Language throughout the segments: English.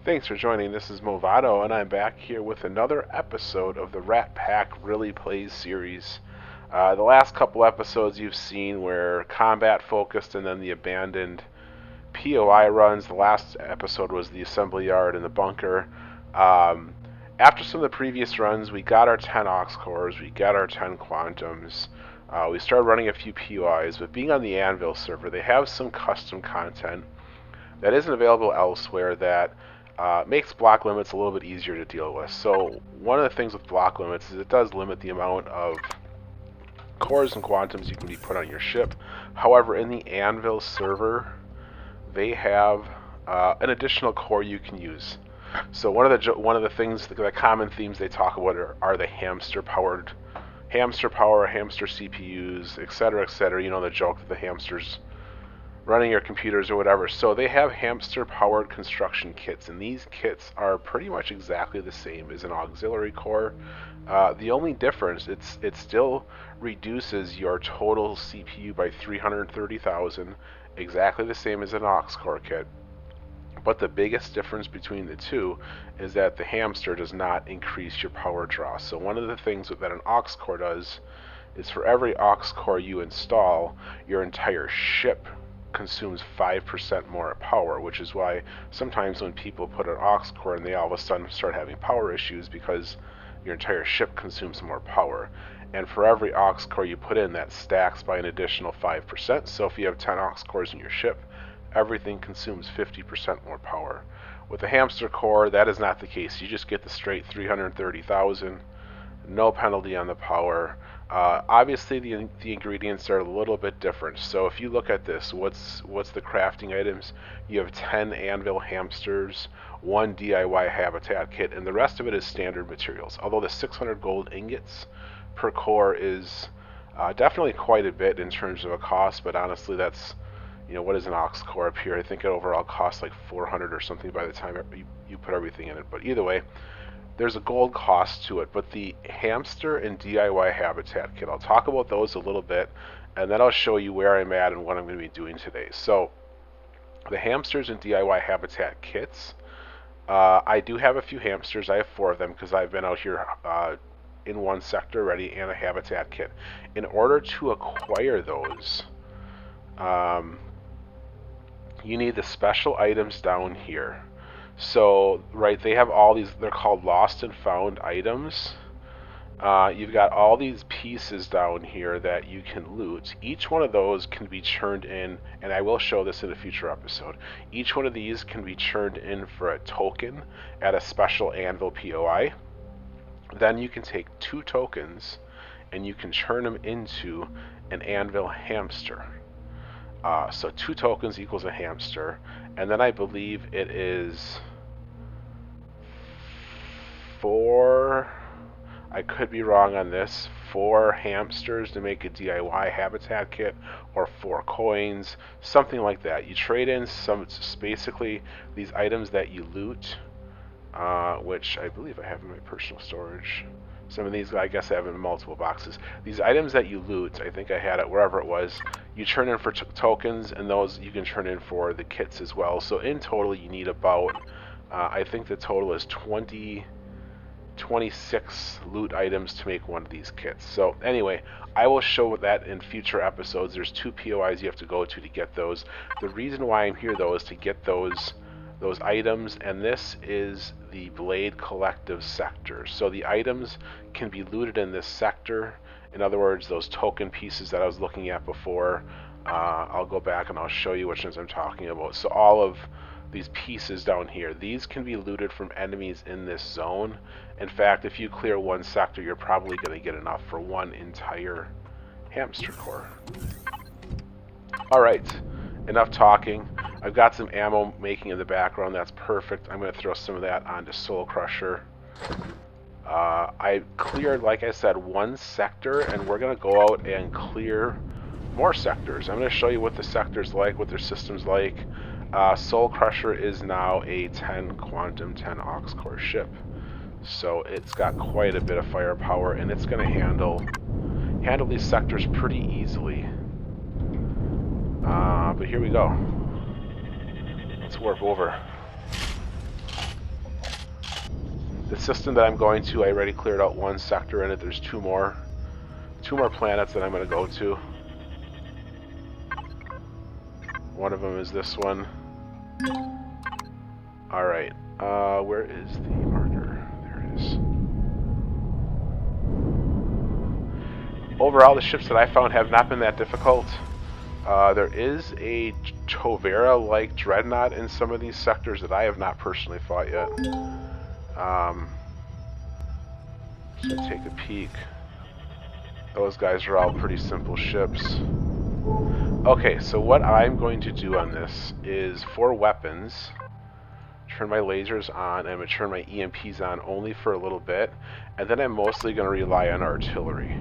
Thanks for joining. This is Movado, and I'm back here with another episode of the Rat Pack Really Plays series. The last couple episodes you've seen were combat focused and then the abandoned POI runs. The last episode was the assembly yard and the bunker. Um, After some of the previous runs, we got our 10 Ox Cores, we got our 10 Quantums. We started running a few POIs, but being on the Anvil server, they have some custom content that isn't available elsewhere that makes block limits a little bit easier to deal with. So one of the things with block limits is it does limit the amount of cores and quantums you can be put on your ship. However, in the Anvil server, they have an additional core you can use. So one of the things, the common themes they talk about are the hamster power, hamster CPUs, etc., etc. You know, the joke that the hamsters running your computers or whatever. So they have hamster powered construction kits, and these kits are pretty much exactly the same as an auxiliary core. The only difference, it still reduces your total CPU by 330,000, exactly the same as an aux core kit. But the biggest difference between the two is that the hamster does not increase your power draw. So one of the things that an aux core does is for every aux core you install, your entire ship consumes 5% more power, which is why sometimes when people put an aux core in, they all of a sudden start having power issues because your entire ship consumes more power. And for every aux core you put in, that stacks by an additional 5%. So if you have 10 aux cores in your ship, everything consumes 50% more power. With the hamster core, that is not the case. You just get the straight 330,000, no penalty on the power. Obviously, the ingredients are a little bit different. So if you look at this, what's the crafting items? You have 10 Anvil hamsters, 1 DIY habitat kit, and the rest of it is standard materials. Although the 600 gold ingots per core is definitely quite a bit in terms of a cost, but honestly, that's, you know, what is an aux core up here? I think it overall costs like 400 or something by the time you put everything in it. But either way, there's a gold cost to it. But the hamster and DIY habitat kit, I'll talk about those a little bit, and then I'll show you where I'm at and what I'm going to be doing today. So the hamsters and DIY habitat kits, I do have a few hamsters. I have 4 of them because I've been out here in one sector already, and a habitat kit. In order to acquire those, you need the special items down here. So, right, they have all these, they're called lost and found items. You've got all these pieces down here that you can loot. Each one of those can be churned in, and I will show this in a future episode. Each one of these can be churned in for a token at a special Anvil POI. Then you can take 2 tokens and you can churn them into an Anvil hamster. So 2 tokens equals a hamster, and then I believe it is 4, I could be wrong on this, 4 hamsters to make a DIY habitat kit, or 4 coins, something like that. You trade in some, it's basically these items that you loot, which I believe I have in my personal storage. Some of these I guess I have in multiple boxes. These items that you loot, I think I had it wherever it was, you turn in for tokens, and those you can turn in for the kits as well. So in total you need about, I think the total is 26 loot items to make one of these kits. So anyway, I will show that in future episodes. There's 2 POIs you have to go to get those. The reason why I'm here though is to get those items, and this is the Blade Collective sector. So the items can be looted in this sector. In other words, those token pieces that I was looking at before, I'll go back and I'll show you which ones I'm talking about. So all of these pieces down here, these can be looted from enemies in this zone. In fact, if you clear one sector, you're probably going to get enough for one entire hamster core. Alright, enough talking. I've got some ammo making in the background. That's perfect. I'm going to throw some of that onto Soul Crusher. I cleared, like I said, one sector, and we're going to go out and clear more sectors. I'm going to show you what the sector's like, what their system's like. Soul Crusher is now a 10 Quantum 10 Aux Core ship. So it's got quite a bit of firepower, and it's going to handle these sectors pretty easily. But here we go. Let's warp over. The system that I'm going to, I already cleared out one sector in it. There's two more planets that I'm going to go to. One of them is this one. Alright, where is the marker? There it is. Overall, the ships that I found have not been that difficult. There is a Chovera-like Dreadnought in some of these sectors that I have not personally fought yet. Just gonna take a peek. Those guys are all pretty simple ships. Okay, so what I'm going to do on this is, for weapons, turn my lasers on, and I'm going to turn my EMPs on only for a little bit, and then I'm mostly going to rely on artillery.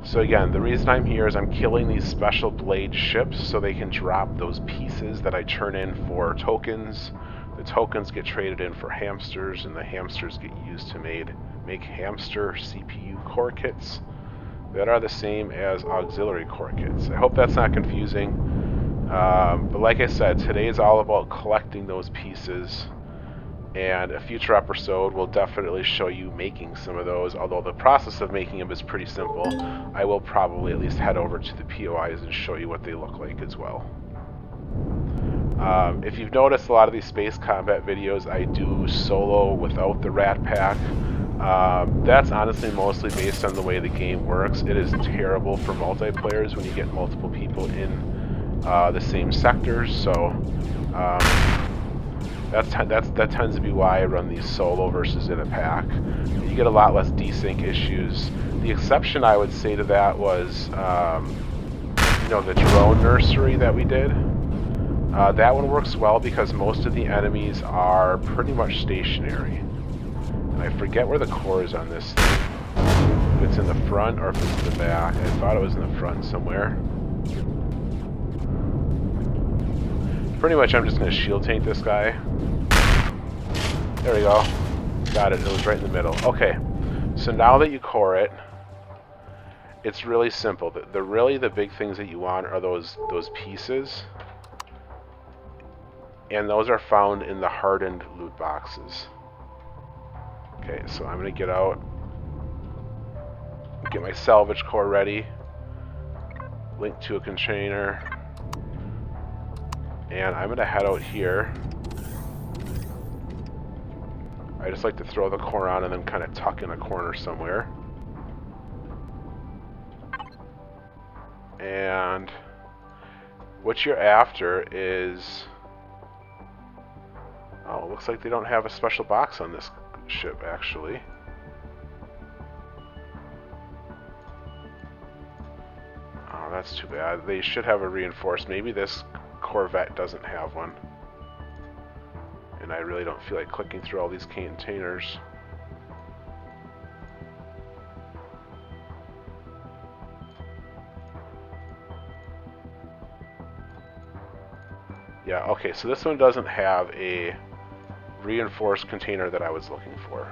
So again, the reason I'm here is I'm killing these special blade ships so they can drop those pieces that I turn in for tokens. The tokens get traded in for hamsters, and the hamsters get used to make hamster CPU core kits that are the same as auxiliary core kits. I hope that's not confusing, but like I said, today is all about collecting those pieces, and a future episode will definitely show you making some of those, although the process of making them is pretty simple. I will probably at least head over to the POIs and show you what they look like as well. If you've noticed, a lot of these space combat videos I do solo without the Ratt pack. That's honestly mostly based on the way the game works. It is terrible for multiplayers when you get multiple people in the same sectors, so that tends to be why I run these solo versus in a pack. You get a lot less desync issues. The exception I would say to that was the drone nursery that we did. That one works well because most of the enemies are pretty much stationary. And I forget where the core is on this thing. If it's in the front or if it's in the back. I thought it was in the front somewhere. Pretty much I'm just going to shield tank this guy. There we go. Got it. It was right in the middle. Okay. So now that you core it, it's really simple. The big things that you want are those pieces. And those are found in the hardened loot boxes. Okay, so I'm going to get out, get my salvage core ready, link to a container, and I'm going to head out here. I just like to throw the core on and then kind of tuck in a corner somewhere. And what you're after is... Oh, it looks like they don't have a special box on this ship, actually. Oh, that's too bad. They should have a reinforced. Maybe this Corvette doesn't have one. And I really don't feel like clicking through all these containers. Yeah, okay, so this one doesn't have a reinforced container that I was looking for.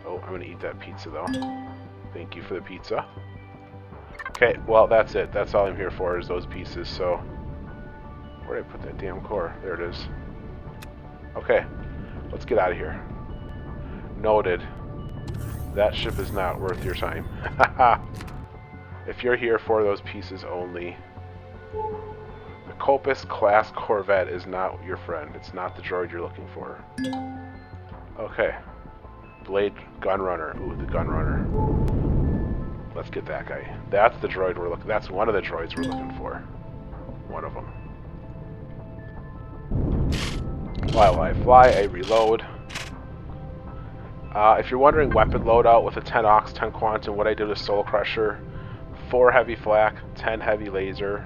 Oh, I'm going to eat that pizza, though. Thank you for the pizza. Okay, well, that's it. That's all I'm here for, is those pieces, so... Where did I put that damn core? There it is. Okay, let's get out of here. Noted. That ship is not worth your time. If you're here for those pieces only... The Copus class Corvette is not your friend. It's not the droid you're looking for. Okay. Blade Gunrunner. Ooh, the Gunrunner. Let's get that guy. That's the droid we're looking. That's one of the droids we're looking for. One of them. While I fly, I reload. If you're wondering weapon loadout with a 10 Ox, 10 Quantum, what I did with Soul Crusher: 4 heavy flak, 10 heavy laser.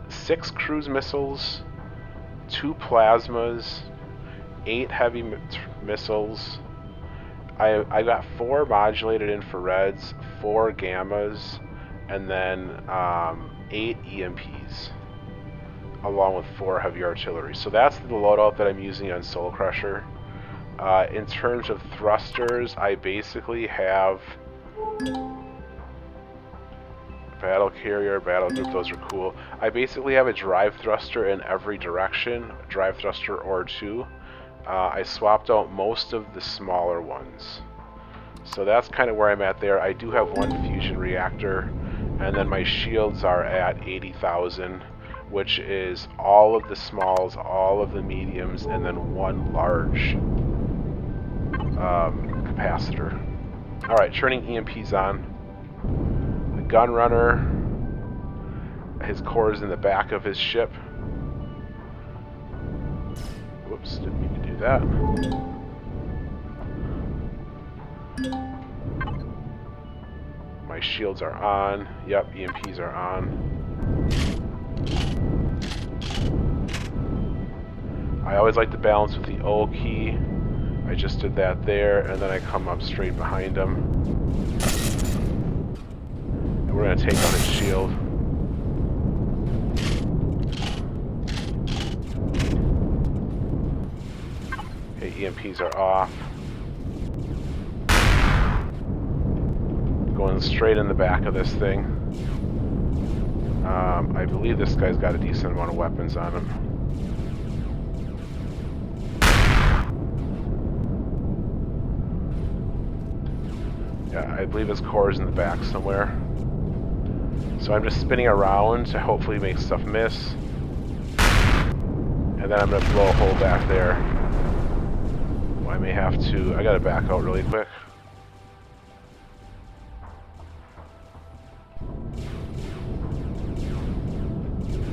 6 cruise missiles, 2 plasmas, 8 heavy missiles. I got 4 modulated infrareds, 4 gammas, and then 8 EMPs, along with 4 heavy artillery. So that's the loadout that I'm using on Soul Crusher. In terms of thrusters, I basically have Battle carrier, battle group, those are cool. I basically have a drive thruster in every direction, drive thruster or two. I swapped out most of the smaller ones. So that's kind of where I'm at there. I do have one fusion reactor, and then my shields are at 80,000, which is all of the smalls, all of the mediums, and then one large capacitor. Alright, turning EMPs on. The gun runner, his core is in the back of his ship. Whoops, didn't mean to do that. My shields are on. Yep, EMPs are on. I always like to balance with the O key. I just did that there, and then I come up straight behind him. And we're going to take on his shield. Okay, EMPs are off. Going straight in the back of this thing. I believe this guy's got a decent amount of weapons on him. Yeah, I believe his core is in the back somewhere. So I'm just spinning around to hopefully make stuff miss. And then I'm going to blow a hole back there. Well, I may have to... I got to back out really quick.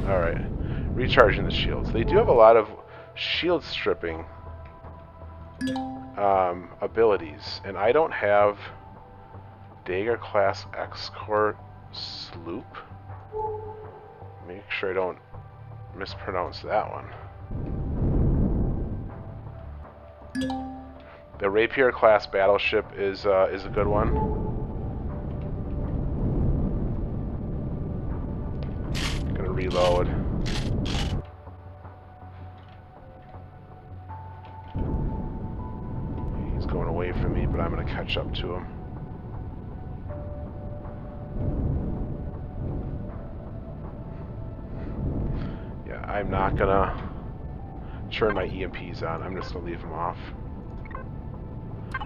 Alright, recharging the shields. They do have a lot of shield stripping abilities, and I don't have Dagger class X-Core Sloop. Make sure I don't mispronounce that one. The Rapier class battleship is a good one. Reload. He's going away from me, but I'm going to catch up to him. Yeah, I'm not going to turn my EMPs on. I'm just going to leave them off.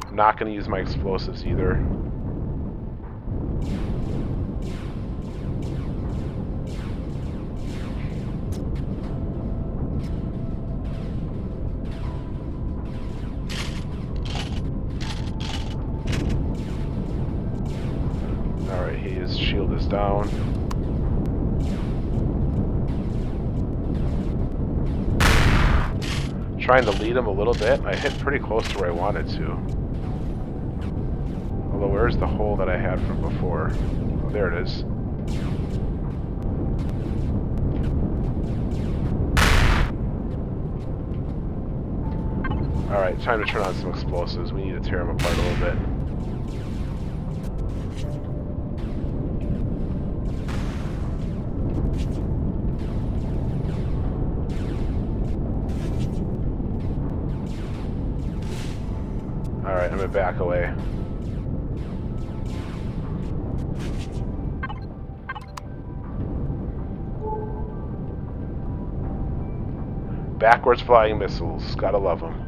I'm not going to use my explosives either. Shield is down. Trying to lead him a little bit. I hit pretty close to where I wanted to. Although, where's the hole that I had from before? Oh, there it is. Alright, time to turn on some explosives. We need to tear them apart a little bit. Alright, I'm gonna back away. Backwards flying missiles, gotta love them.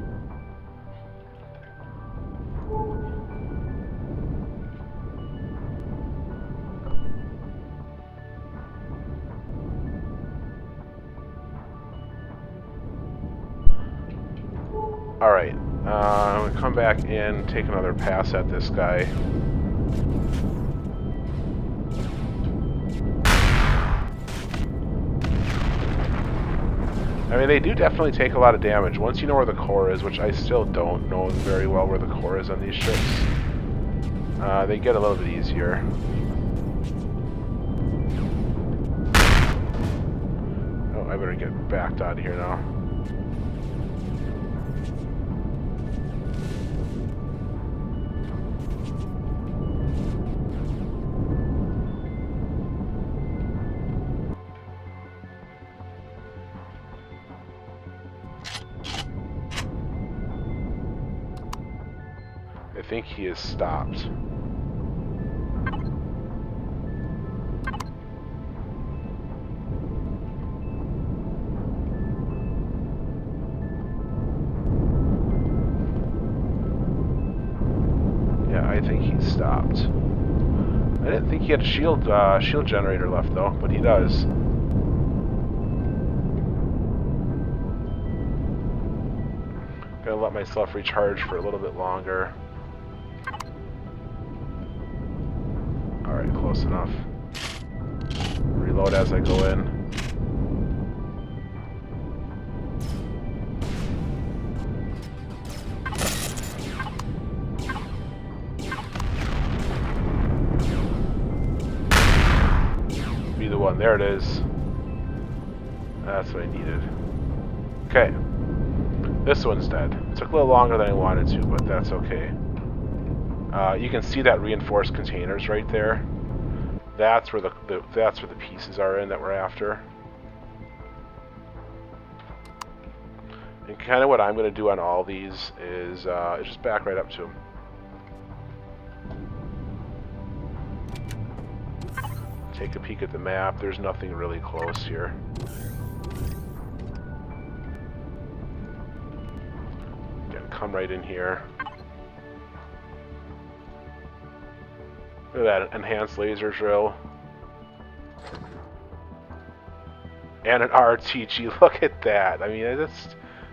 Alright. I'm going to come back in, take another pass at this guy. I mean, they do definitely take a lot of damage. Once you know where the core is, which I still don't know very well where the core is on these ships, they get a little bit easier. Oh, I better get backed out of here now. I think he is stopped. think he had a shield generator left though, but he does. Gonna let myself recharge for a little bit longer. Alright, close enough. Reload as I go in. Be the one. There it is. That's what I needed. Okay. This one's dead. It took a little longer than I wanted to, but that's okay. You can see that reinforced containers right there. That's where the pieces are in that we're after. And kind of what I'm going to do on all these is just back right up to them. Take a peek at the map. There's nothing really close here. Again, come right in here. Look at that enhanced laser drill. And an RTG. Look at that. I mean,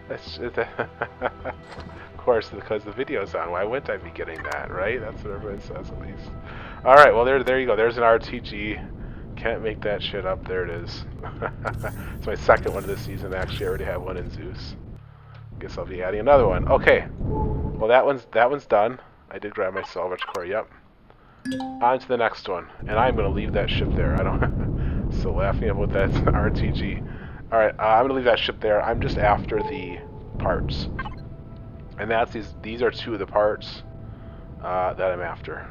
that's of course, because the video's on. Why wouldn't I be getting that, right? That's what everyone says at least. Alright, well there you go. There's an RTG. Can't make that shit up. There it is. It's my second one of this season. Actually, I already have one in Zeus. Guess I'll be adding another one. Okay. Well, that one's done. I did grab my salvage core. Yep. On to the next one, and I'm going to leave that ship there. I don't. Still laughing about that RTG. All right, I'm going to leave that ship there. I'm just after the parts, and that's these are two of the parts that I'm after.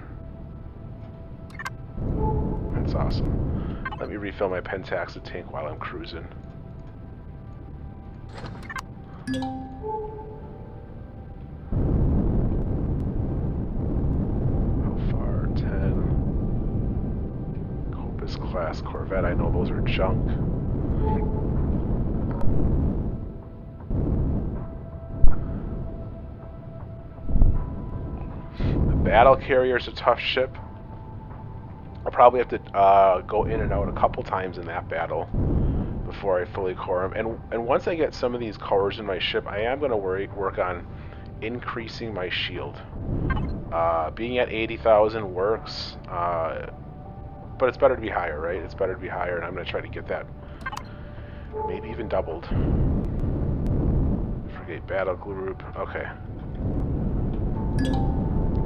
That's awesome. Let me refill my Pentaxid tank while I'm cruising. Class Corvette. I know those are junk. The battle carrier is a tough ship. I'll probably have to go in and out a couple times in that battle before I fully core them. And once I get some of these cores in my ship, I am going to work on increasing my shield. Being at 80,000 works. But it's better to be higher, right? It's better to be higher, and I'm going to try to get that maybe even doubled. Frigate battle group. Okay.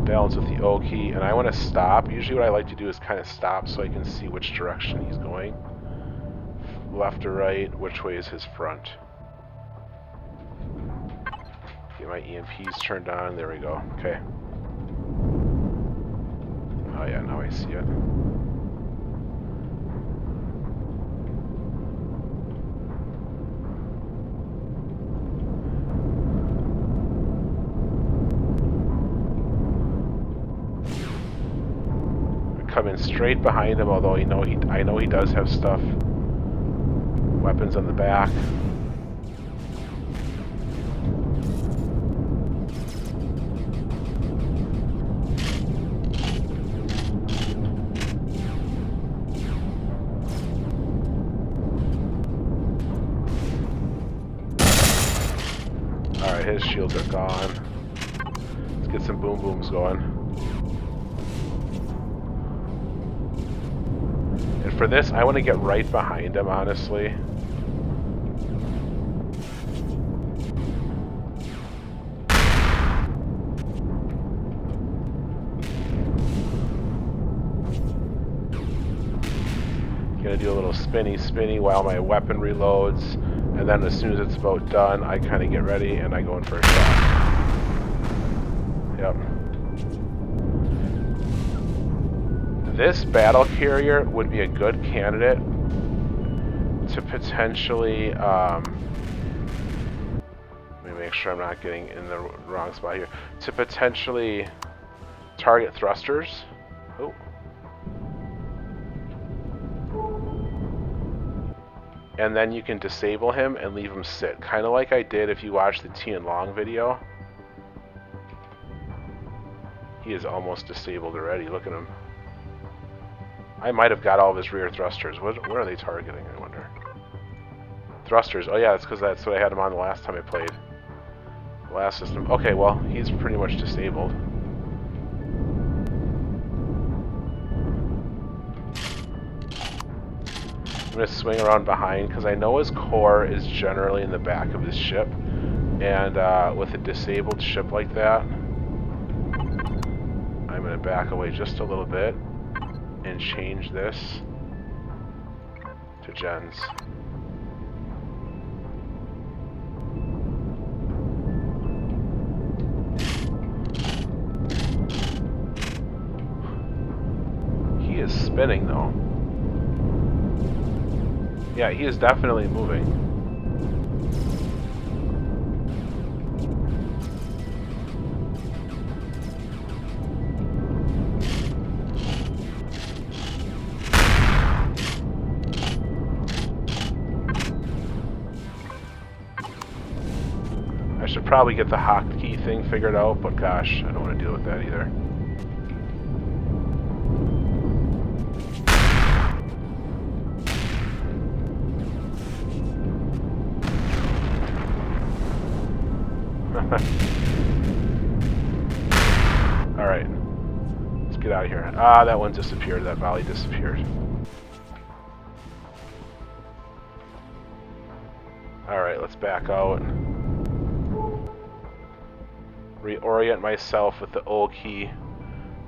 Balance with the O key, and I want to stop. Usually what I like to do is kind of stop so I can see which direction he's going. Left or right, which way is his front. Get my EMPs turned on. There we go. Okay. Oh yeah, now I see it. Coming straight behind him, although I know he does have stuff. Weapons on the back. Alright, his shields are gone. Let's get some boom booms going. And for this, I want to get right behind him, honestly. Gonna do a little spinny while my weapon reloads, and then as soon as it's about done, I kind of get ready and I go in for a shot. Yep. This battle carrier would be a good candidate to potentially, let me make sure I'm not getting in the wrong spot here, to potentially target thrusters. Oh. And then you can disable him and leave him sit, kind of like I did if you watched the Tian Long video. He is almost disabled already, look at him. I might have got all of his rear thrusters. What are they targeting, I wonder? Thrusters. Oh yeah, because that's what I had him on the last time I played. The last system. Okay, well, he's pretty much disabled. I'm going to swing around behind because I know his core is generally in the back of his ship. And with a disabled ship like that, I'm going to back away just a little bit and change this to gens. He is spinning though. Yeah, he is definitely moving. I should probably get the hotkey thing figured out, but gosh, I don't want to deal with that either. Alright. Let's get out of here. Ah, that one disappeared. That volley disappeared. Alright, let's back out. Reorient myself with the old key.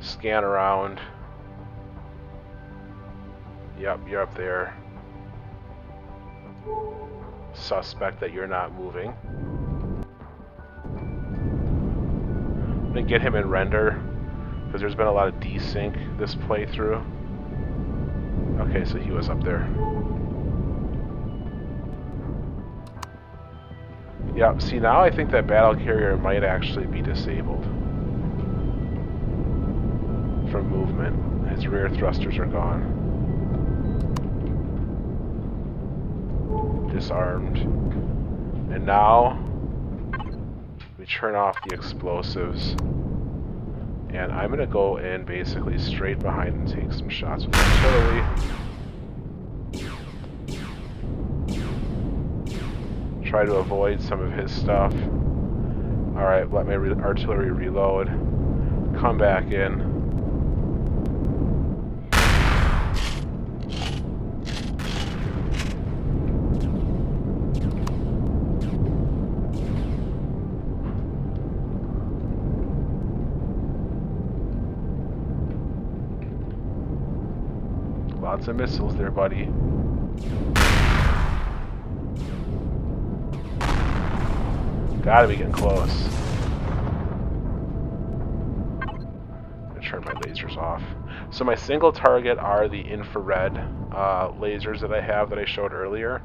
Scan around. Yep, you're up there. Suspect that you're not moving. I'm gonna get him in render because there's been a lot of desync this playthrough. Okay, so he was up there. Yeah, see now I think that battle carrier might actually be disabled from movement. His rear thrusters are gone. Disarmed. And now we turn off the explosives. And I'm going to go in basically straight behind and take some shots with artillery. Try to avoid some of his stuff. Alright, let my artillery reload. Come back in. Lots of missiles there, buddy. Gotta be getting close. I'm gonna turn my lasers off. So my single target are the infrared lasers that I have that I showed earlier.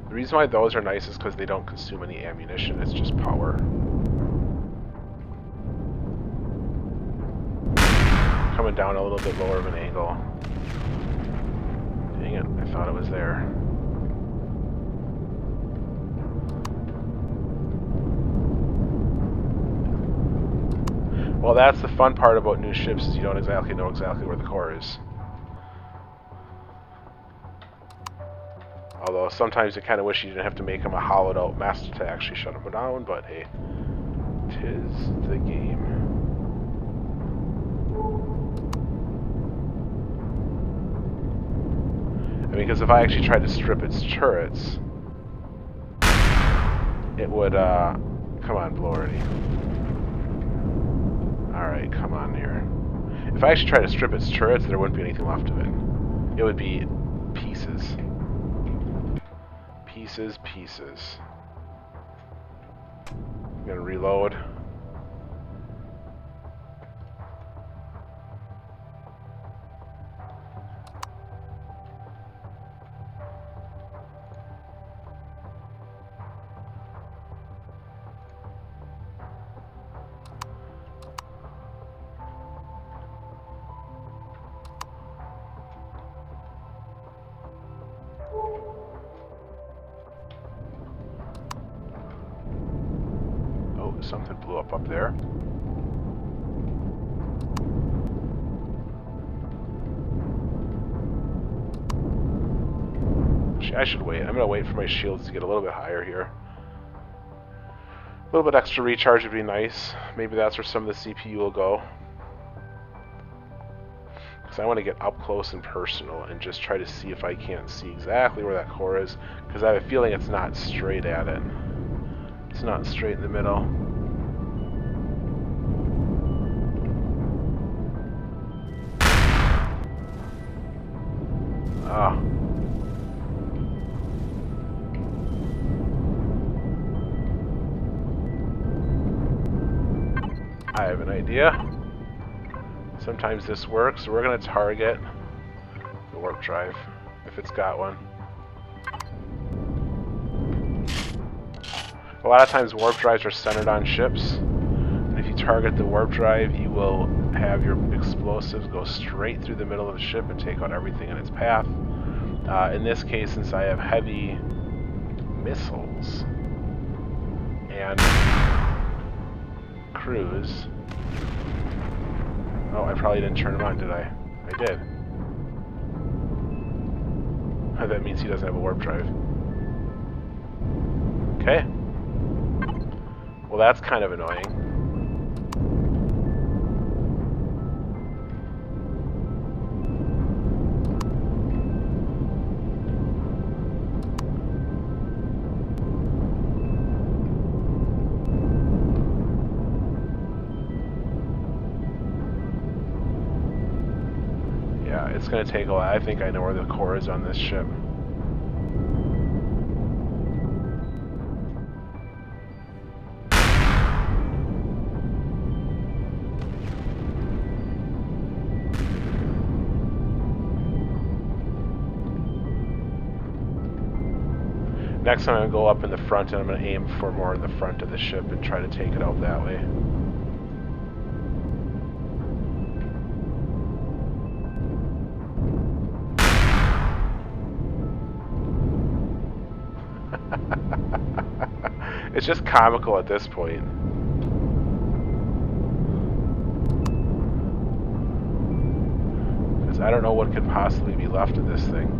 The reason why those are nice is because they don't consume any ammunition, it's just power. Coming down a little bit lower of an angle. Dang it, I thought it was there. Well, that's the fun part about new ships, is you don't exactly know where the core is. Although sometimes you kind of wish you didn't have to make them a hollowed out mess to actually shut them down, but hey, 'tis the game. I mean, because if I actually tried to strip its turrets, it would, come on, blow already. Alright, come on here. If I actually tried to strip its turrets, there wouldn't be anything left of it. It would be pieces. Pieces, pieces. I'm gonna reload. Something blew up there. Actually, I should wait. I'm going to wait for my shields to get a little bit higher here. A little bit extra recharge would be nice. Maybe that's where some of the CPU will go. Because I want to get up close and personal and just try to see if I can't see exactly where that core is. Because I have a feeling it's not straight at it. It's not straight in the middle. Ah. I have an idea. Sometimes this works. So we're going to target the warp drive, if it's got one. A lot of times warp drives are centered on ships. And if you target the warp drive, you will have your explosives go straight through the middle of the ship and take out everything in its path. In this case, since I have heavy missiles and cruise... Oh, I probably didn't turn him on, did I? I did. That means he doesn't have a warp drive. Okay. Well, that's kind of annoying. Yeah, it's going to take a while. I think I know where the core is on this ship. Next time I'm going to go up in the front and I'm going to aim for more in the front of the ship and try to take it out that way. It's just comical at this point. Because I don't know what could possibly be left of this thing.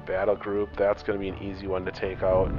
Battle group, that's going to be an easy one to take out.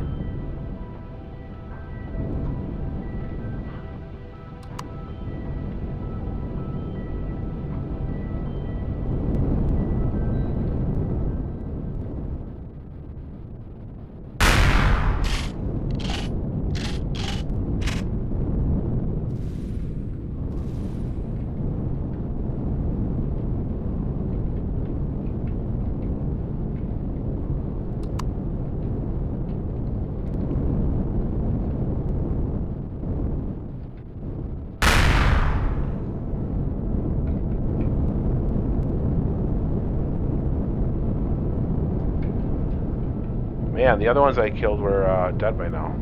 Man, the other ones I killed were dead by now.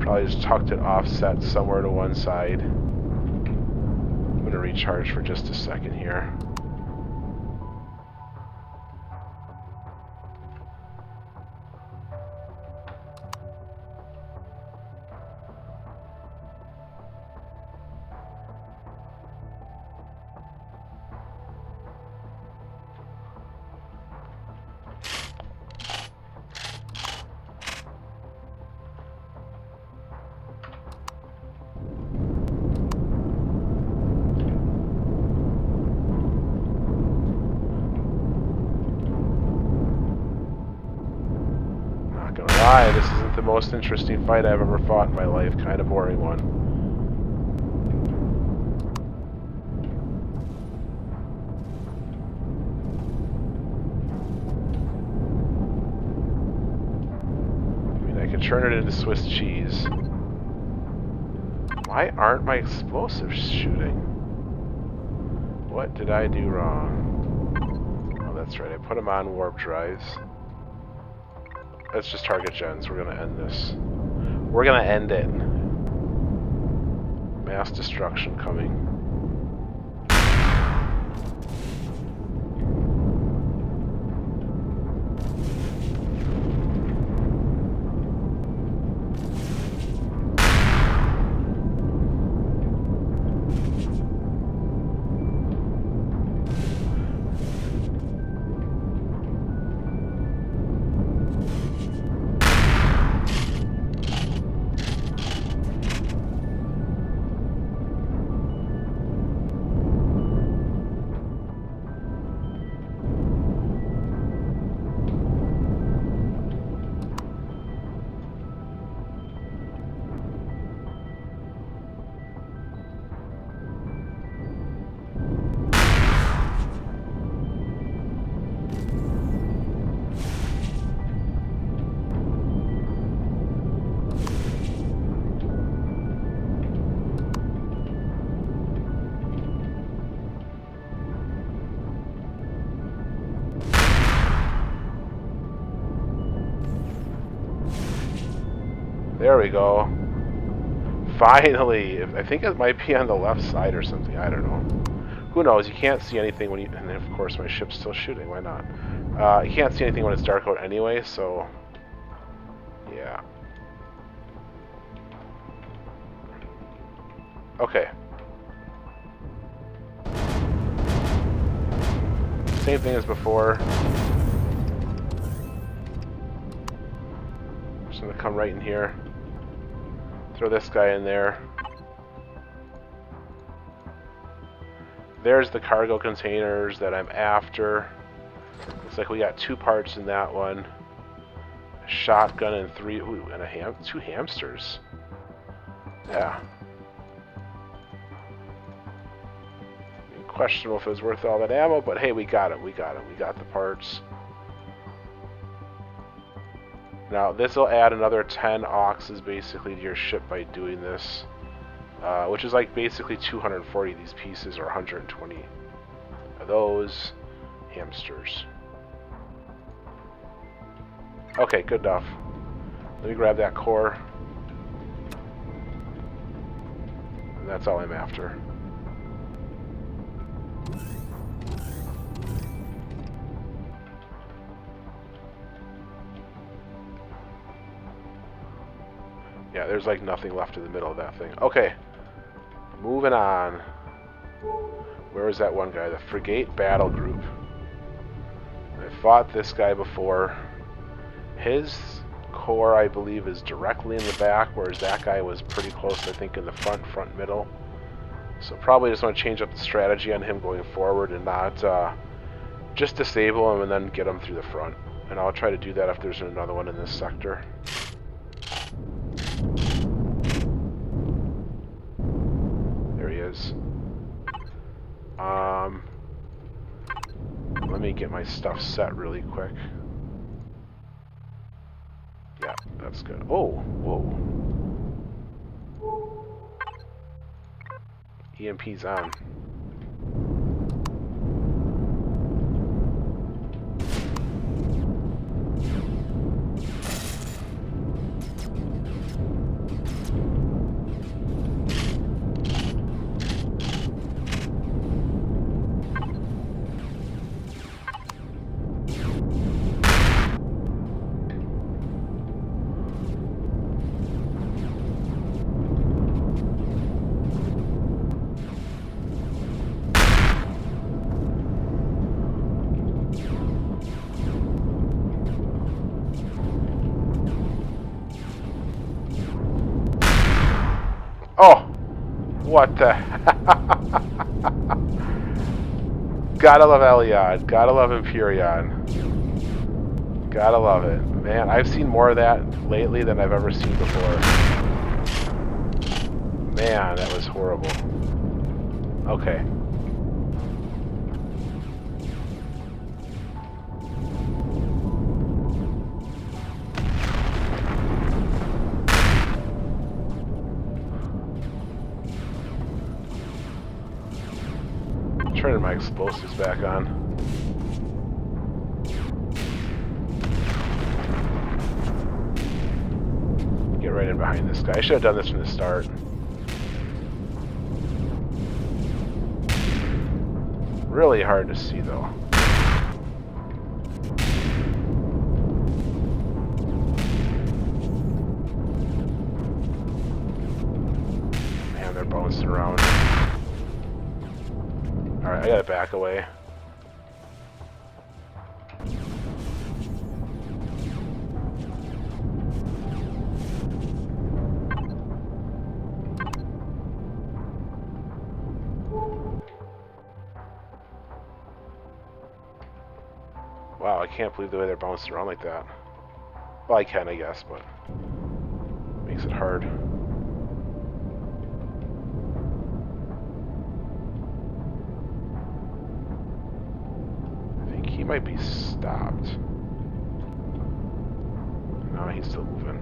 Probably just tucked it offset somewhere to one side. I'm going to recharge for just a second here. Why? This isn't the most interesting fight I've ever fought in my life. Kind of boring one. I mean, I could turn it into Swiss cheese. Why aren't my explosives shooting? What did I do wrong? Oh, that's right. I put them on warp drives. Let's just target gens. We're going to end this. We're going to end it. Mass destruction coming. There we go. Finally! I think it might be on the left side or something. I don't know. Who knows? You can't see anything when you... And of course my ship's still shooting. Why not? You can't see anything when it's dark out anyway, so... Yeah. Okay. Same thing as before. Just gonna come right in here. Throw this guy in there. There's the cargo containers that I'm after. Looks like we got 2 parts in that one. A shotgun and 3... Ooh, and 2 hamsters. Yeah. Questionable if it was worth all that ammo, but hey, we got it. We got it. We got the parts. Now, this will add another 10 oxes basically to your ship by doing this, which is like basically 240 of these pieces or 120 of those hamsters. Okay, good enough. Let me grab that core. And that's all I'm after. Yeah, there's like nothing left in the middle of that thing. Okay, moving on. Where was that one guy? The Frigate Battle Group. I fought this guy before. His core, I believe, is directly in the back, whereas that guy was pretty close, I think, in the front middle. So probably just want to change up the strategy on him going forward and not just disable him and then get him through the front. And I'll try to do that if there's another one in this sector. Let me get my stuff set really quick. Yeah, that's good. Oh, whoa. EMP's on. Oh, what the? Gotta love Eliod. Gotta love Empyrion. Gotta love it. Man, I've seen more of that lately than I've ever seen before. Man, that was horrible. Okay. Turning my explosives back on. Get right in behind this guy. I should have done this from the start. Really hard to see though. Man, they're bouncing around. Alright, I gotta back away. Wow, I can't believe the way they're bouncing around like that. Well, I can, I guess, but makes it hard. I think he might be stopped. No, he's still moving.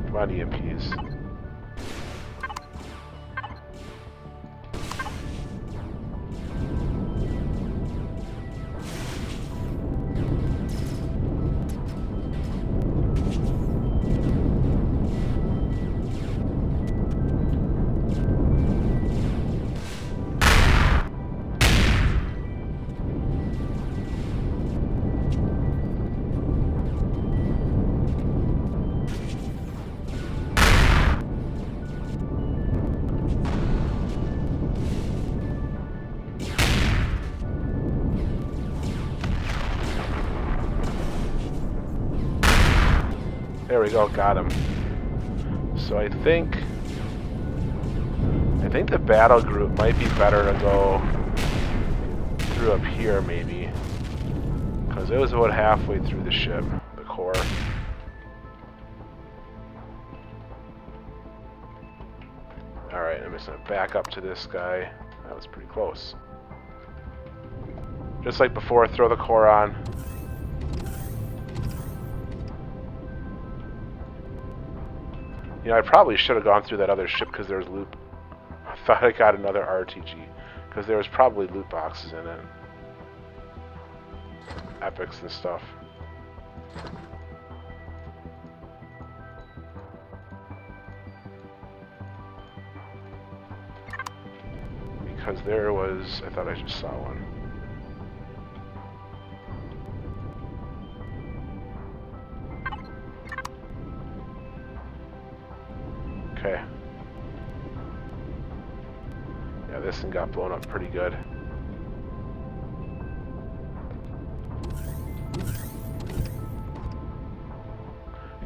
Come on, EMPs. There we go, got him. So I think the battle group might be better to go through up here maybe, because it was about halfway through the ship, the core. Alright, I'm just gonna back up to this guy. That was pretty close. Just like before, throw the core on. You know, I probably should have gone through that other ship because there was loot. I thought I got another RTG because there was probably loot boxes in it. Epics and stuff. Because there was... I thought I just saw one. Okay. Yeah, this one got blown up pretty good.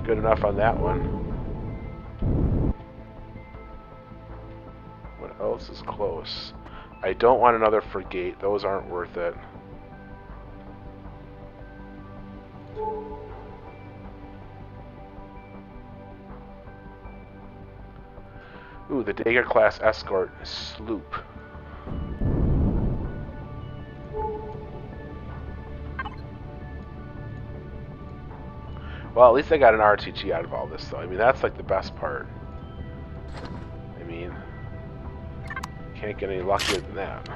Good enough on that one. What else is close? I don't want another frigate. Those aren't worth it. Ooh, the Dagger class escort sloop. Well, at least I got an RTG out of all this, though. I mean, that's like the best part. I mean, can't get any luckier than that.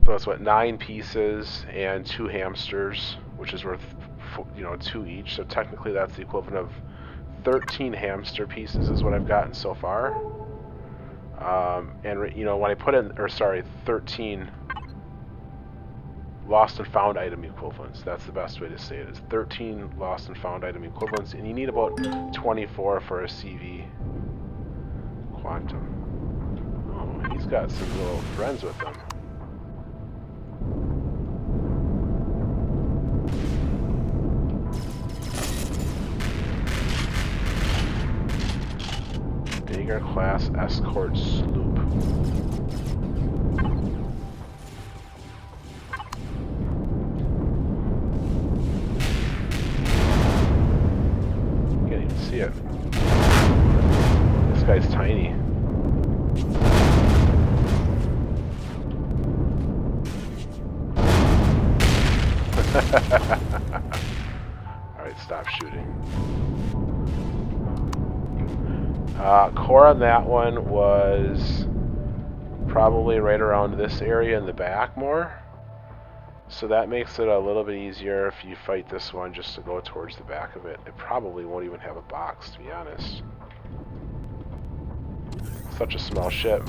So it's what, 9 pieces and 2 hamsters which is worth 2 each. So technically that's the equivalent of 13 hamster pieces is what I've gotten so far. And when I put in, 13 lost and found item equivalents. That's the best way to say it. Is 13 lost and found item equivalents, and you need about 24 for a CV quantum. Oh, he's got some little friends with him. Dagger class escort sloop. Can't even see it. This guy's tiny. Alright, stop shooting. Core on that one was probably right around this area in the back more. So that makes it a little bit easier if you fight this one just to go towards the back of it. It probably won't even have a box, to be honest. Such a small ship.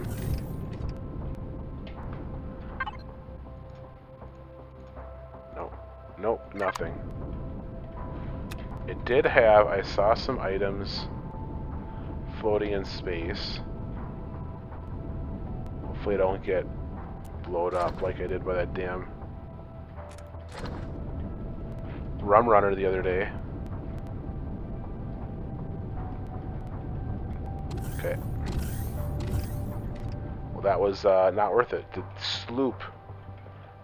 Nope, nothing. It did have, I saw some items floating in space. Hopefully I don't get blowed up like I did by that damn rum runner the other day. Okay. Well, that was not worth it. The sloop.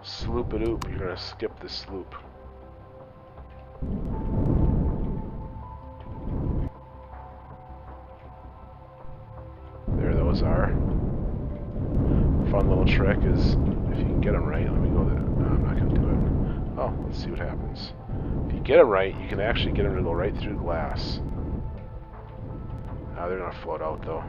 Sloop-a-doop. You're gonna skip the sloop. There those are. Fun little trick is, if you can get them right, let me go there. No, I'm not going to do it. Oh, let's see what happens. If you get them right, you can actually get them to go right through glass. They're going to float out, though.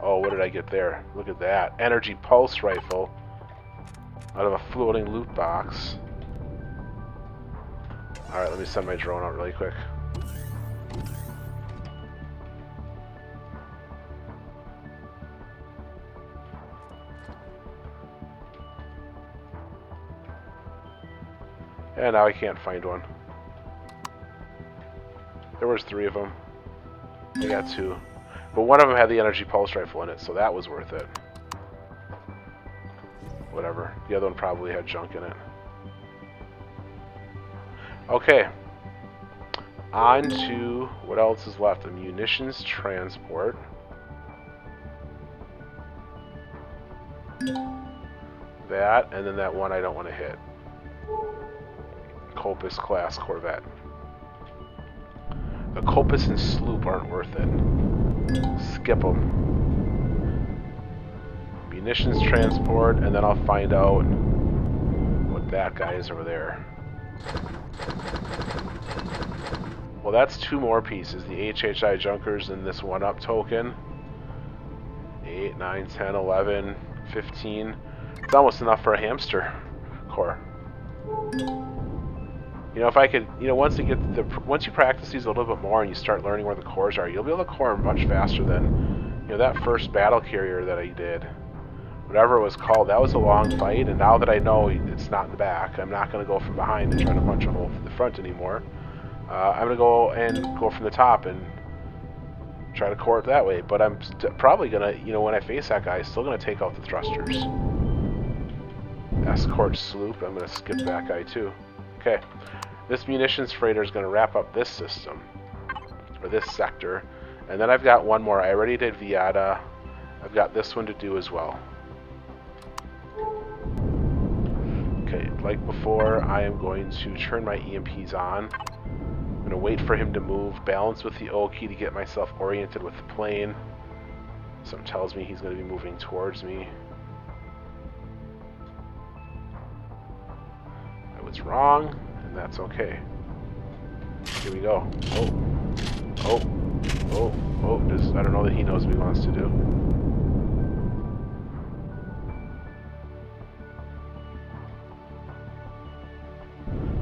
Oh, what did I get there? Look at that. Energy pulse rifle out of a floating loot box. Alright, let me send my drone out really quick. And now I can't find one. There was 3 of them. I got 2. But one of them had the energy pulse rifle in it, so that was worth it. Whatever. The other one probably had junk in it. Okay. On to what else is left? The munitions transport. That, and then that one I don't want to hit. Copus class Corvette. The Copus and Sloop aren't worth it. Skip them. Munitions transport, and then I'll find out what that guy is over there. Well, that's 2 more pieces. The HHI Junkers and this 1-up token. 8, 9, 10, 11, 15. It's almost enough for a hamster core. You know, if I could, once you practice these a little bit more and you start learning where the cores are, you'll be able to core much faster than, that first battle carrier that I did. Whatever it was called, that was a long fight, and now that I know it's not in the back, I'm not going to go from behind and try to punch a hole through the front anymore. I'm going to go from the top and try to core it that way, but I'm probably going to, when I face that guy, still going to take out the thrusters. Escort sloop, I'm going to skip that guy too. Okay. This munitions freighter is going to wrap up this system, or this sector, and then I've got one more. I already did Viata. I've got this one to do as well. Okay, like before, I am going to turn my EMPs on. I'm going to wait for him to move, balance with the O key to get myself oriented with the plane. Something tells me he's going to be moving towards me. I was wrong. And that's okay. Here we go. Oh. I don't know that he knows what he wants to do.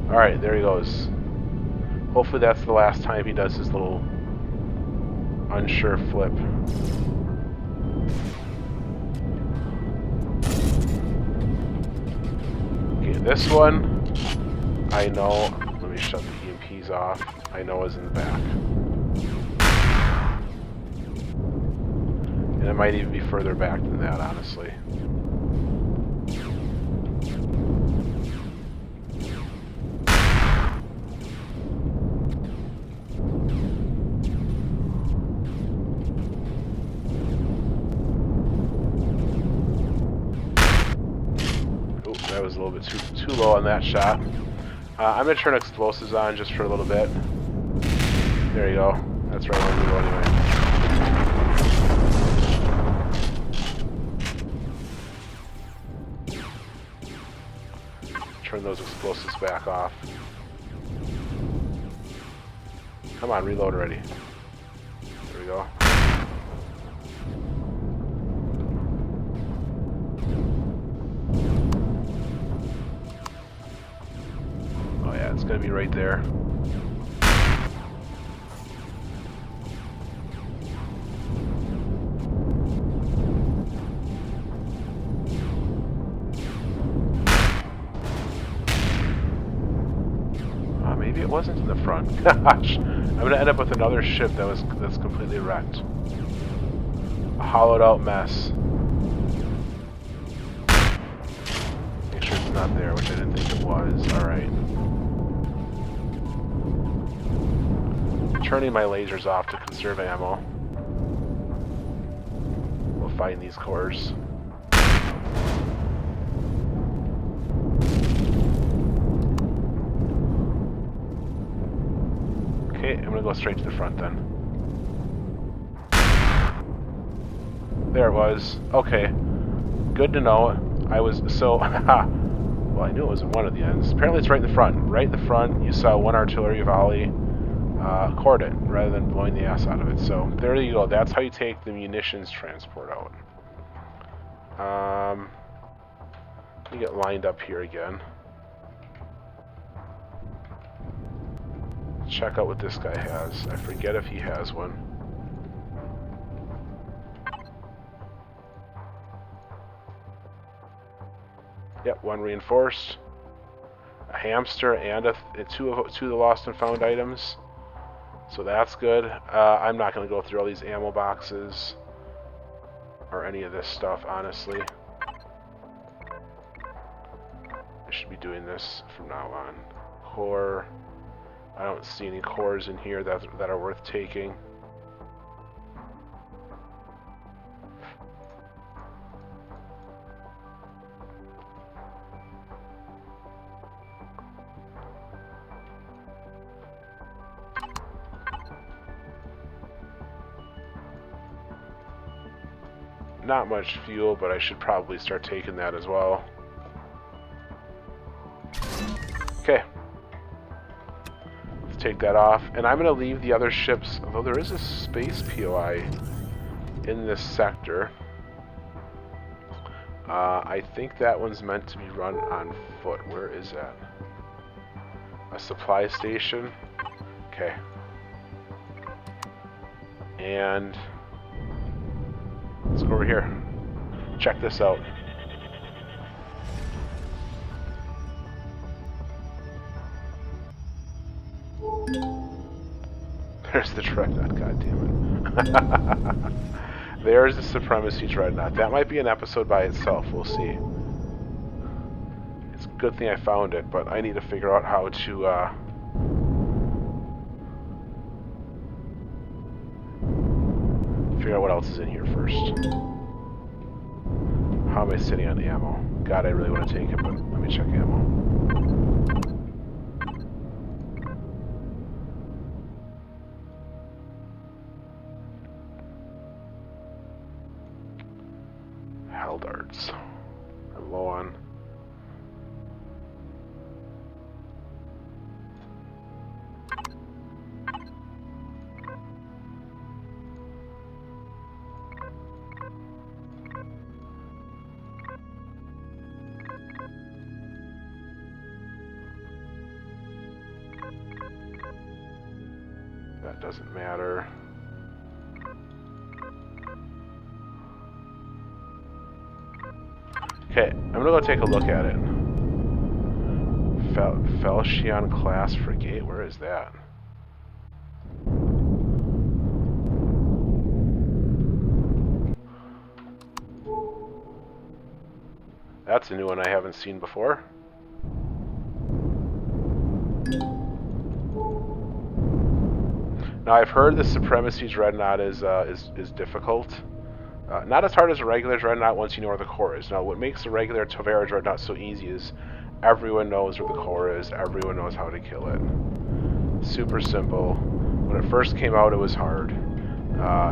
Alright, there he goes. Hopefully that's the last time he does his little unsure flip. Okay, this one, I know, let me shut the EMPs off, I know is in the back. And it might even be further back than that, honestly. That was a little bit too low on that shot. I'm going to turn explosives on just for a little bit. There you go. That's right where we go anyway. Turn those explosives back off. Come on, reload already. There we go. It's going to be right there. Maybe it wasn't in the front. Gosh, I'm going to end up with another ship that's completely wrecked. A hollowed out mess. Make sure it's not there, which I didn't think it was. All right. Turning my lasers off to conserve ammo. We'll find these cores. Okay, I'm gonna go straight to the front then. There it was. Okay, good to know. I was so well, I knew it was in one of the ends. Apparently it's right in the front. Right in the front, you saw one artillery volley. Cord it rather than blowing the ass out of it. So there you go. That's how you take the munitions transport out. Let me get lined up here again. Check out what this guy has. I forget if he has one. Yep, one reinforced. A hamster and two of the lost and found items. So that's good. I'm not going to go through all these ammo boxes or any of this stuff, honestly. I should be doing this from now on. Core. I don't see any cores in here that are worth taking. Not much fuel, but I should probably start taking that as well. Okay. Let's take that off. And I'm going to leave the other ships, although there is a space POI in this sector. I think that one's meant to be run on foot. Where is that? A supply station? Okay. And let's go over here. Check this out. There's the Dreadnought, goddammit. There's the Supremacy Dreadnought. That might be an episode by itself, we'll see. It's a good thing I found it, but I need to figure out how to figure out what else is in here first. How am I sitting on ammo? God, I really want to take it, but let me check ammo. Hell darts. I'm low on. That doesn't matter. Okay, I'm gonna go take a look at it. Falchion class frigate, where is that? That's a new one I haven't seen before. Now I've heard the Supremacy Dreadnought is difficult. Not as hard as a regular Dreadnought once you know where the core is. Now what makes the regular Tavera Dreadnought so easy is everyone knows where the core is, everyone knows how to kill it. Super simple. When it first came out it was hard.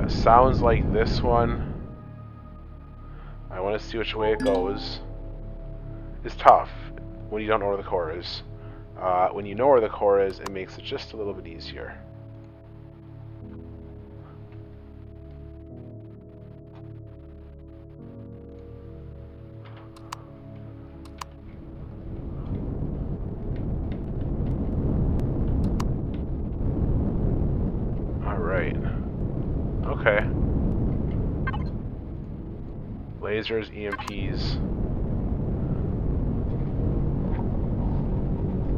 Sounds like this one, I want to see which way it goes, is tough when you don't know where the core is. When you know where the core is, it makes it just a little bit easier. Alright. Okay. Lasers, EMPs.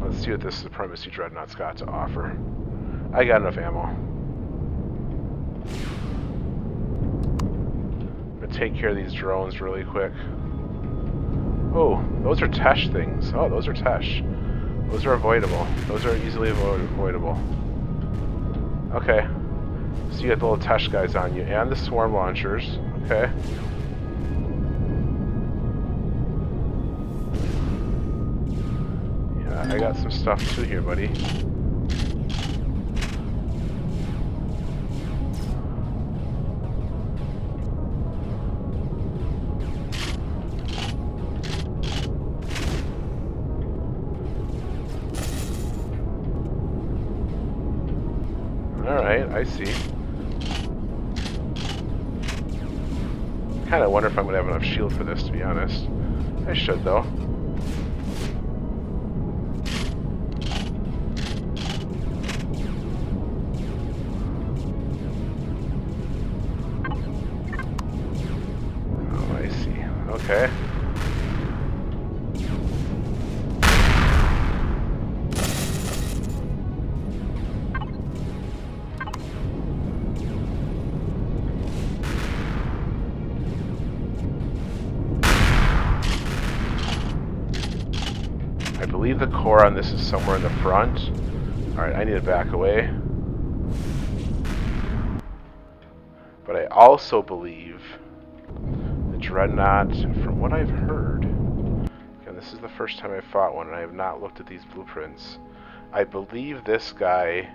Let's see what this Supremacy Dreadnought's got to offer. I got enough ammo. I'm gonna take care of these drones really quick. Oh, those are Tesh things. Oh, those are Tesh. Those are avoidable. Those are easily avoidable. Okay. So you got the little Tesh guys on you, and the swarm launchers. Okay. Yeah, I got some stuff too here, buddy. Alright, I see. Kinda wonder if I'm gonna have enough shield for this, to be honest. I should, though. Oh, I see. Okay. I believe the core on this is somewhere in the front. Alright, I need to back away. But I also believe the Dreadnought, from what I've heard, again, this is the first time I've fought one and I have not looked at these blueprints. I believe this guy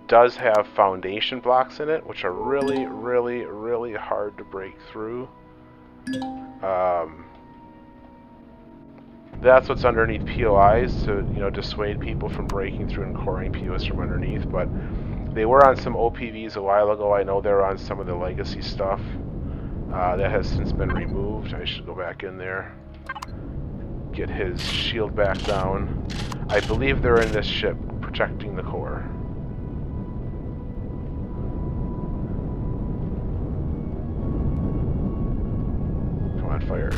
does have foundation blocks in it, which are really, really, really hard to break through. That's what's underneath POIs to, you know, dissuade people from breaking through and coring POIs from underneath. But they were on some OPVs a while ago. I know they're on some of the legacy stuff. That has since been removed. I should go back in there, get his shield back down. I believe they're in this ship protecting the core. Come on, fire.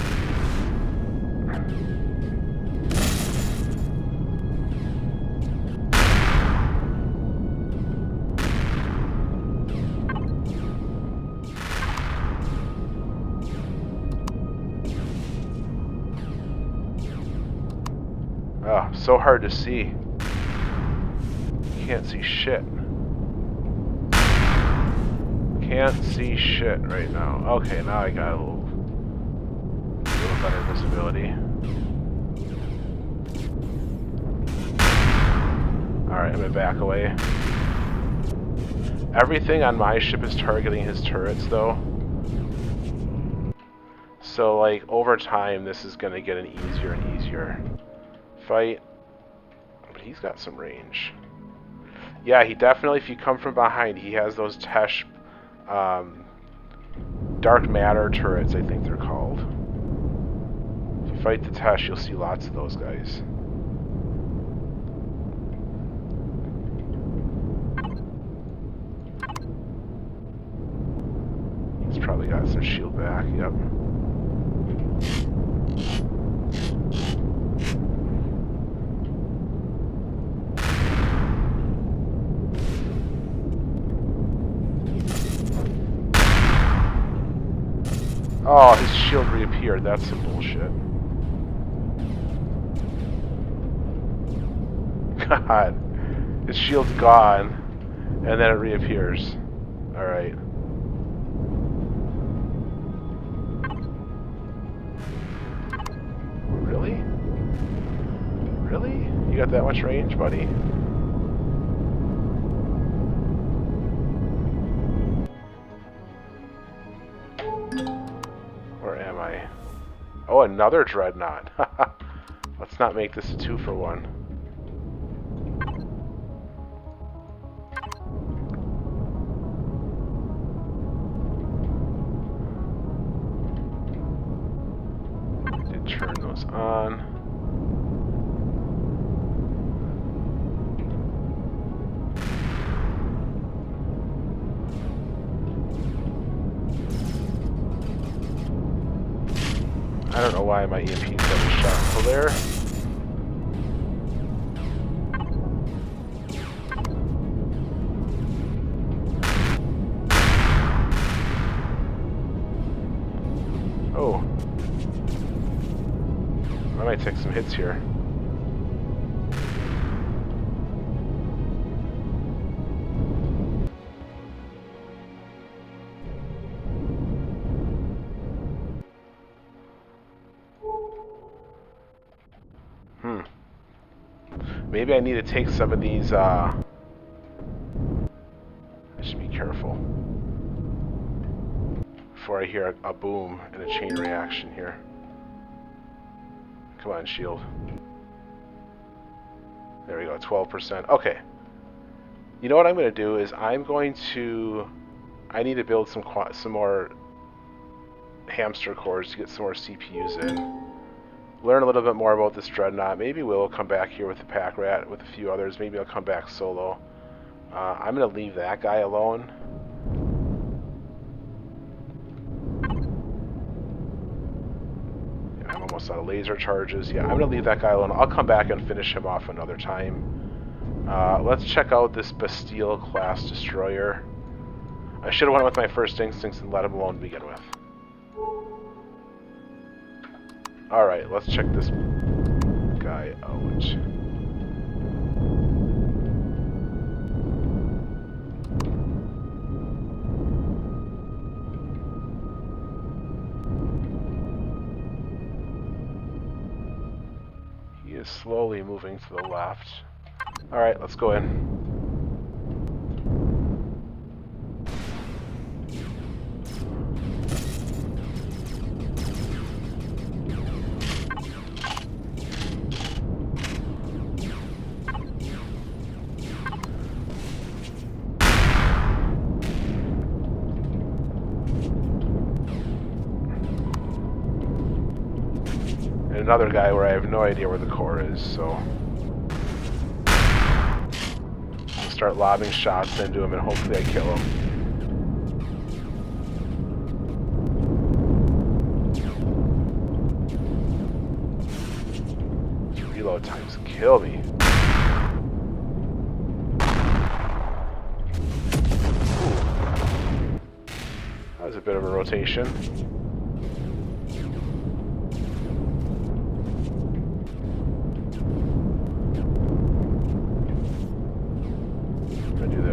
Oh, so hard to see. Can't see shit. Can't see shit right now. Okay, now I got a little better visibility. Alright, I'm gonna back away. Everything on my ship is targeting his turrets, though. So, like, over time, this is gonna get an easier and easier fight, but he's got some range. Yeah, he definitely, if you come from behind, he has those Tesh dark matter turrets, I think they're called. If you fight the Tesh, you'll see lots of those guys. probably got some shield back, yep. Oh, his shield reappeared. That's some bullshit. God. His shield's gone, and then it reappears. Alright. Really? Really? You got that much range, buddy? Where am I? Oh, another Dreadnought. Let's not make this a 2-for-1. Did turn those on. I don't know why my EMP's never shot full there. Oh. I might take some hits here. Maybe I need to take some of these, I should be careful before I hear a boom and a chain reaction here. Come on, shield. There we go, 12%. Okay. You know what I'm going to do is I need to build some more Hamster Cores to get some more CPUs in. Learn a little bit more about this Dreadnought. Maybe we'll come back here with the Pack Rat with a few others. Maybe I'll come back solo. I'm going to leave that guy alone. Yeah, I'm almost out of laser charges. Yeah, I'm going to leave that guy alone. I'll come back and finish him off another time. Let's check out this Bastille class destroyer. I should have went with my first instincts and let him alone to begin with. Alright, let's check this guy out. He is slowly moving to the left. Alright, let's go in. Another guy where I have no idea where the core is, so I'll start lobbing shots into him and hopefully I kill him. Reload times kill me. Ooh. That was a bit of a rotation.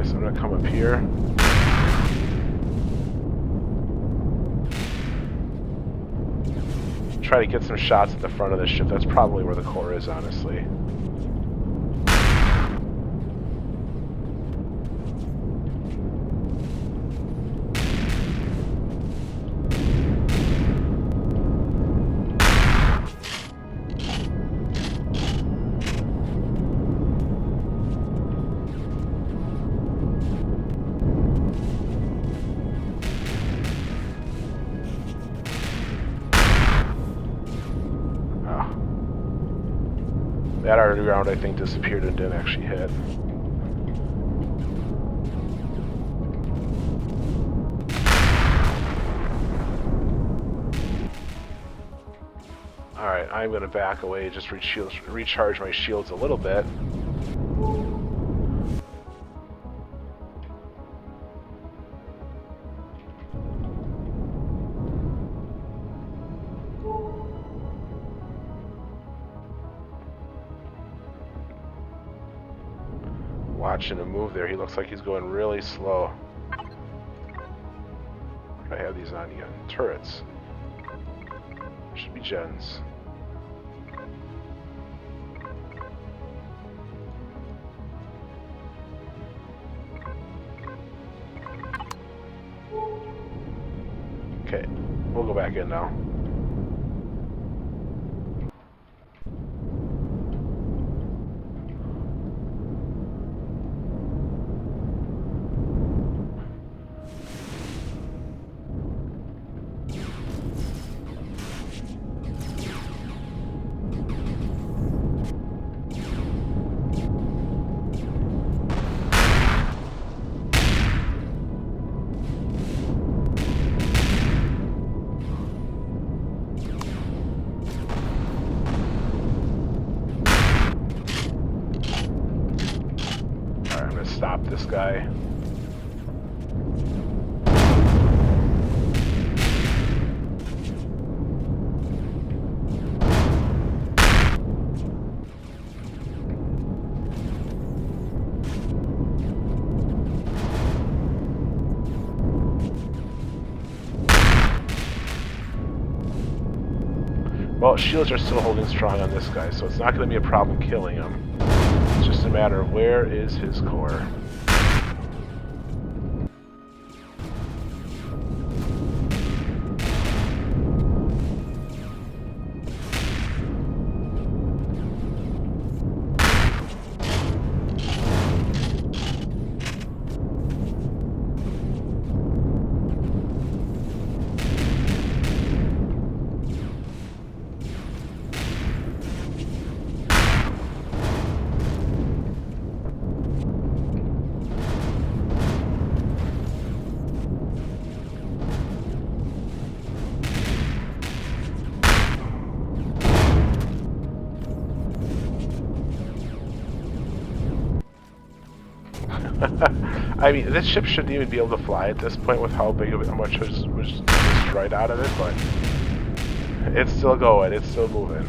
I'm going to come up here. Try to get some shots at the front of the ship. That's probably where the core is, honestly. That artillery round, I think, disappeared and didn't actually hit. Alright, I'm going to back away, just recharge my shields a little bit. Watching him move there, he looks like he's going really slow. I have these on again. Turrets. Should be gens. Okay, we'll go back in now. Stop this guy. Well, shields are still holding strong on this guy, so it's not going to be a problem killing him. It's just a matter of where is his core. I mean, this ship shouldn't even be able to fly at this point with how big of it, how much was destroyed out of it, but it's still going, it's still moving.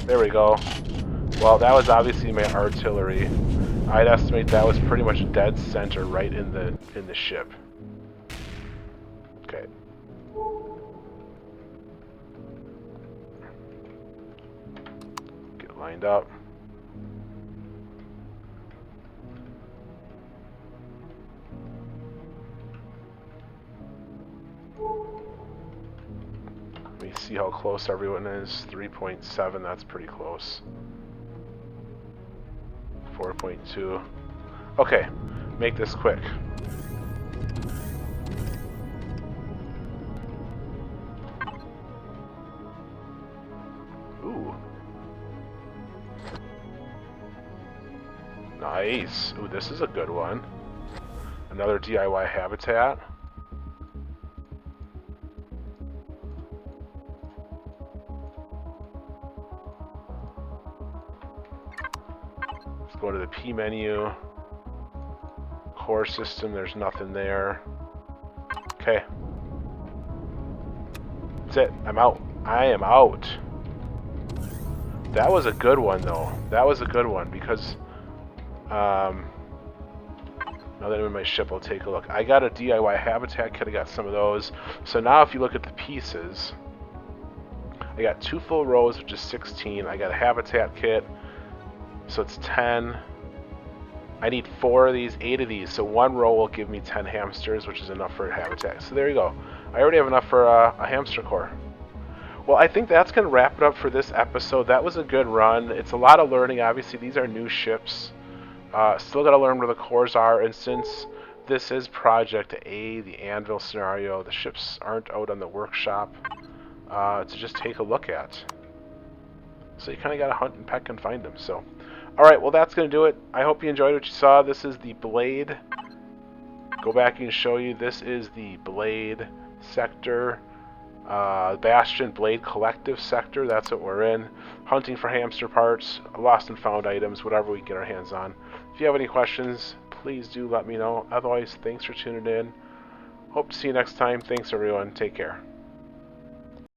There we go. Well, that was obviously my artillery. I'd estimate that was pretty much dead center right in the ship. Okay. Get lined up. Let me see how close everyone is. 3.7, that's pretty close. 4.2. Okay, make this quick. Ooh. Nice. Ooh, this is a good one. Another DIY habitat. Let's go to the P menu. Core system, there's nothing there. Okay. That's it. I'm out. I am out. That was a good one, though. That was a good one, because now that I'm in my ship, I'll take a look. I got a DIY habitat kit. I got some of those. So now if you look at the pieces, I got 2 full rows, which is 16. I got a habitat kit, so it's 10. I need 4 of these, 8 of these, so 1 row will give me 10 hamsters, which is enough for a habitat. So there you go. I already have enough for a hamster core. Well, I think that's going to wrap it up for this episode. That was a good run. It's a lot of learning. Obviously, these are new ships. Still got to learn where the cores are, and since this is Project A, the Anvil scenario, the ships aren't out on the workshop to just take a look at. So you kind of got to hunt and peck and find them. So, all right, well, that's going to do it. I hope you enjoyed what you saw. This is the Blade go back and show you, this is the Blade sector. Bastion Blade Collective sector, that's what we're in. Hunting for hamster parts, lost and found items, whatever we get our hands on. If you have any questions, please do let me know. Otherwise, thanks for tuning in. Hope to see you next time. Thanks everyone. Take care.